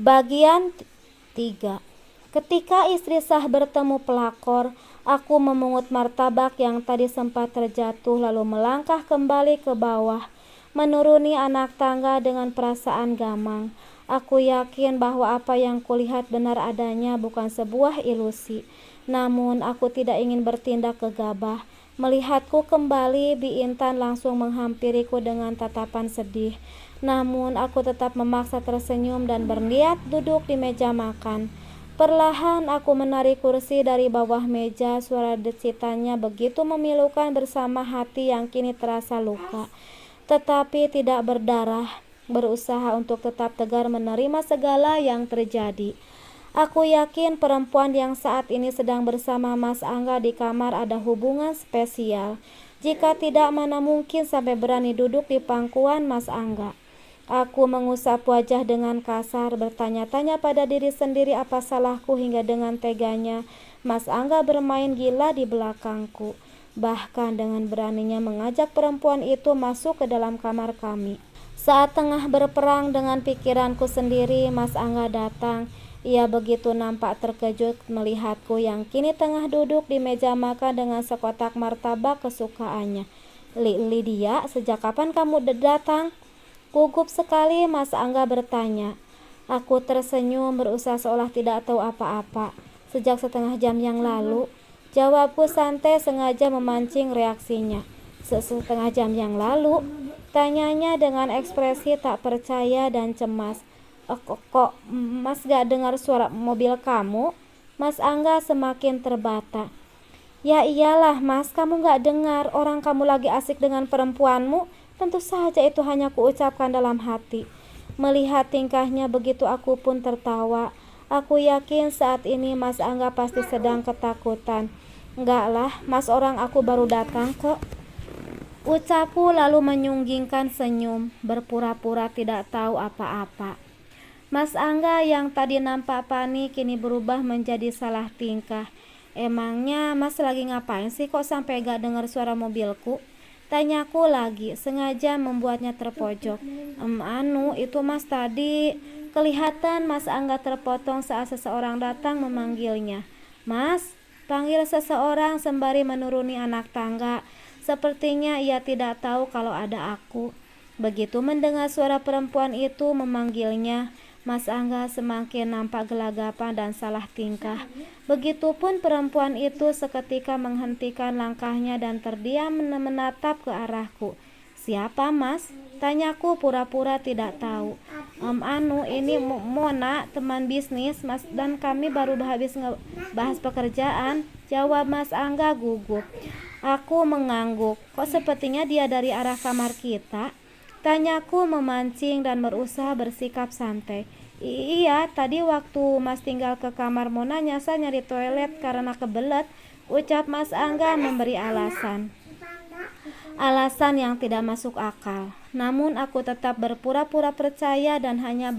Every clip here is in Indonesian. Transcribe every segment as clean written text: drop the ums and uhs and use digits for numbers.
Bagian 3. Ketika istri sah bertemu pelakor, aku memungut martabak yang tadi sempat terjatuh lalu melangkah kembali ke bawah, menuruni anak tangga dengan perasaan gamang. Aku yakin bahwa apa yang kulihat benar adanya, bukan sebuah ilusi. Namun aku tidak ingin bertindak gegabah. Melihatku kembali, Bi Intan langsung menghampiriku dengan tatapan sedih. Namun aku tetap memaksa tersenyum dan berniat duduk di meja makan. Perlahan aku menarik kursi dari bawah meja. Suara decitannya begitu memilukan bersama hati yang kini terasa luka, tetapi tidak berdarah. Berusaha untuk tetap tegar menerima segala yang terjadi. Aku yakin perempuan yang saat ini sedang bersama Mas Angga di kamar ada hubungan spesial. Jika tidak, mana mungkin sampai berani duduk di pangkuan Mas Angga. Aku mengusap wajah dengan kasar, bertanya-tanya pada diri sendiri apa salahku hingga dengan teganya Mas Angga bermain gila di belakangku. Bahkan dengan beraninya mengajak perempuan itu masuk ke dalam kamar kami. Saat tengah berperang dengan pikiranku sendiri, Mas Angga datang. Ia begitu nampak terkejut melihatku yang kini tengah duduk di meja makan dengan sekotak martabak kesukaannya. Lydia, sejak kapan kamu datang? Gugup sekali Mas Angga bertanya. Aku tersenyum berusaha seolah tidak tahu apa-apa. Sejak setengah jam yang lalu, jawabku santai sengaja memancing reaksinya. Setengah jam yang lalu, tanyanya dengan ekspresi tak percaya dan cemas. Kok Mas gak dengar suara mobil kamu? Mas Angga semakin terbata. Ya iyalah Mas, kamu gak dengar, orang kamu lagi asik dengan perempuanmu. Tentu saja itu hanya kuucapkan dalam hati. Melihat tingkahnya begitu aku pun tertawa. Aku yakin saat ini Mas Angga pasti sedang ketakutan. Enggak lah Mas, orang aku baru datang kok. Ucapku lalu menyunggingkan senyum, berpura-pura tidak tahu apa-apa. Mas Angga yang tadi nampak panik kini berubah menjadi salah tingkah. Emangnya Mas lagi ngapain sih kok sampai gak dengar suara mobilku? Tanyaku lagi, sengaja membuatnya terpojok. Itu Mas tadi. Kelihatan Mas Angga terpotong saat seseorang datang memanggilnya. Mas, panggil seseorang sembari menuruni anak tangga. Sepertinya ia tidak tahu kalau ada aku. Begitu mendengar suara perempuan itu memanggilnya, Mas Angga semakin nampak gelagapan dan salah tingkah. Begitupun perempuan itu seketika menghentikan langkahnya dan terdiam menatap ke arahku. Siapa Mas? Tanyaku pura-pura tidak tahu. Ini Mona, teman bisnis Mas, dan kami baru habis bahas pekerjaan, jawab Mas Angga gugup. Aku mengangguk. Kok sepertinya dia dari arah kamar kita? Tanyaku memancing dan berusaha bersikap santai. Iya, tadi waktu Mas tinggal ke kamar Mona nyasar nyari toilet karena kebelet, ucap Mas Angga memberi alasan. Alasan yang tidak masuk akal. Namun aku tetap berpura-pura percaya dan hanya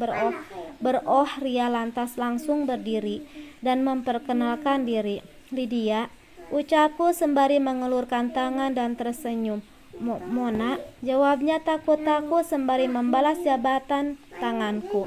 beroh ria lantas langsung berdiri dan memperkenalkan diri. Lydia, ucapku sembari mengelurkan tangan dan tersenyum. Mona, jawabnya takut-takut sembari membalas jabatan tanganku.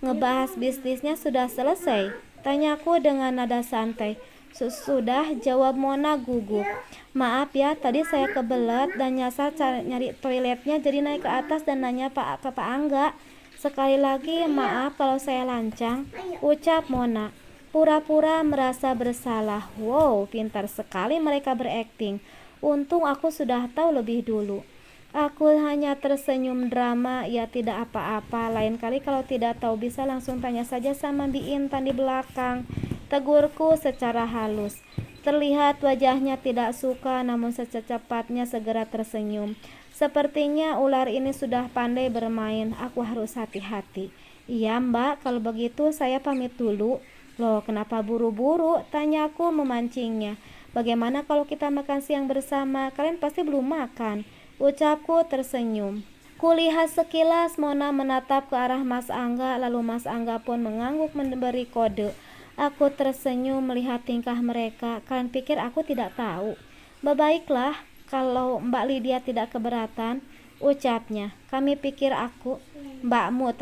Ngebahas bisnisnya sudah selesai? Tanyaku dengan nada santai. Sudah, jawab Mona gugup. Maaf ya, tadi saya kebelet dan nyasar nyari toiletnya jadi naik ke atas dan nanya ke Pak Angga. Sekali lagi maaf kalau saya lancang, ucap Mona. Pura-pura merasa bersalah. Wow, pintar sekali mereka berakting. Untung aku sudah tahu lebih dulu. Aku hanya tersenyum drama, ya tidak apa-apa. Lain kali kalau tidak tahu bisa langsung tanya saja sama Bi Intan di belakang. Tegurku secara halus. Terlihat wajahnya tidak suka, namun secepatnya segera tersenyum. Sepertinya ular ini sudah pandai bermain. Aku harus hati-hati. Iya Mbak, kalau begitu saya pamit dulu. Loh, kenapa buru-buru? Tanyaku memancingnya. Bagaimana kalau kita makan siang bersama? Kalian pasti belum makan, ucapku tersenyum. Kulihat sekilas Mona menatap ke arah Mas Angga, lalu Mas Angga pun mengangguk memberi kode. Aku tersenyum melihat tingkah mereka. Kalian pikir aku tidak tahu? Baiklah, kalau Mbak Lydia tidak keberatan, ucapnya. Kami pikir aku, Mbakmu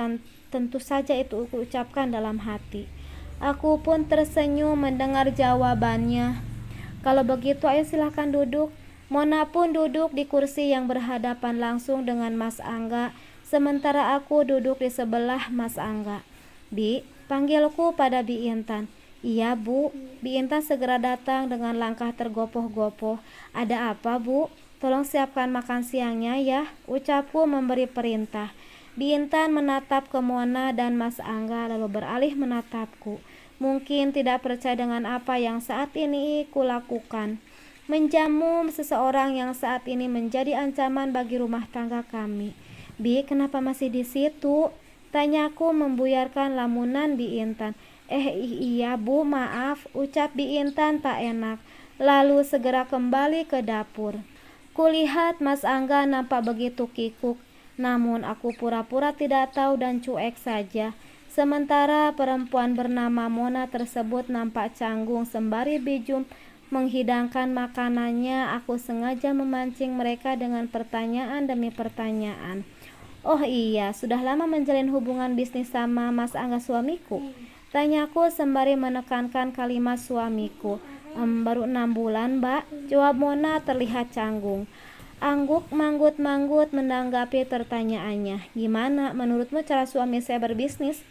tentu saja itu aku ucapkan dalam hati. Aku pun tersenyum mendengar jawabannya. Kalau begitu ayo silahkan duduk. Mona pun duduk di kursi yang berhadapan langsung dengan Mas Angga, sementara aku duduk di sebelah Mas Angga. Bi, panggilku pada Bi Intan. Iya Bu. Bi Intan segera datang dengan langkah tergopoh-gopoh. Ada apa Bu? Tolong siapkan makan siangnya ya, ucapku memberi perintah. Bi Intan menatap ke Mona dan Mas Angga lalu beralih menatapku. Mungkin tidak percaya dengan apa yang saat ini kulakukan. Menjamu seseorang yang saat ini menjadi ancaman bagi rumah tangga kami. Bi, kenapa masih di situ? Tanyaku membuyarkan lamunan Bi Intan. Iya Bu, maaf, ucap Bi Intan tak enak. Lalu segera kembali ke dapur. Kulihat Mas Angga nampak begitu kikuk, namun aku pura-pura tidak tahu dan cuek saja. Sementara perempuan bernama Mona tersebut nampak canggung sembari bijum menghidangkan makanannya. Aku sengaja memancing mereka dengan pertanyaan demi pertanyaan. Oh iya, sudah lama menjalin hubungan bisnis sama Mas Angga suamiku? Tanyaku sembari menekankan kalimat suamiku. Baru 6 bulan Mbak, jawab Mona terlihat canggung. Angguk manggut-manggut menanggapi pertanyaannya. Gimana menurutmu cara suami saya berbisnis?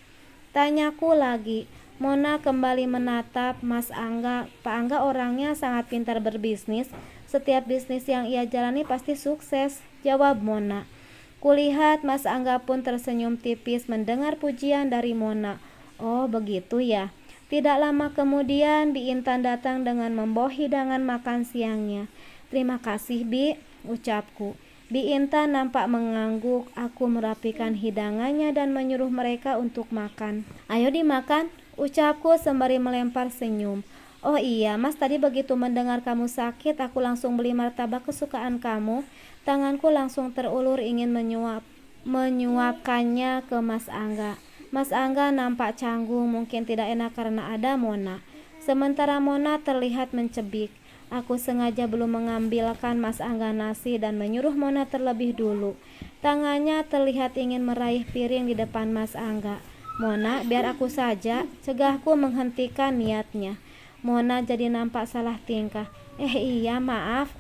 Tanyaku lagi. Mona kembali menatap Mas Angga. Pak Angga orangnya sangat pintar berbisnis. Setiap bisnis yang ia jalani pasti sukses, jawab Mona. Kulihat Mas Angga pun tersenyum tipis mendengar pujian dari Mona. Oh begitu ya. Tidak lama kemudian Bi Intan datang dengan membawa hidangan makan siangnya. Terima kasih Bi, ucapku. Bi Intan nampak mengangguk. Aku merapikan hidangannya dan menyuruh mereka untuk makan. Ayo dimakan, ucapku sembari melempar senyum. Oh iya, Mas tadi begitu mendengar kamu sakit, aku langsung beli martabak kesukaan kamu. Tanganku langsung terulur ingin menyuapkannya ke Mas Angga. Mas Angga nampak canggung, mungkin tidak enak karena ada Mona. Sementara Mona terlihat mencebik. Aku sengaja belum mengambilkan Mas Angga nasi dan menyuruh Mona terlebih dulu. Tangannya terlihat ingin meraih piring di depan Mas Angga. Mona, biar aku saja, cegahku menghentikan niatnya. Mona jadi nampak salah tingkah. Iya maaf,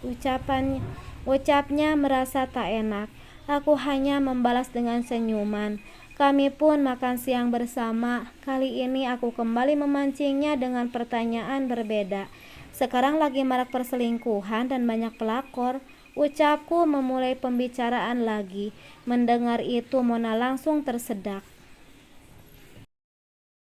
ucapnya merasa tak enak. Aku hanya membalas dengan senyuman. Kami pun makan siang bersama. Kali ini aku kembali memancingnya dengan pertanyaan berbeda. Sekarang lagi marak perselingkuhan dan banyak pelakor, ucapku memulai pembicaraan lagi. Mendengar itu Mona langsung tersedak.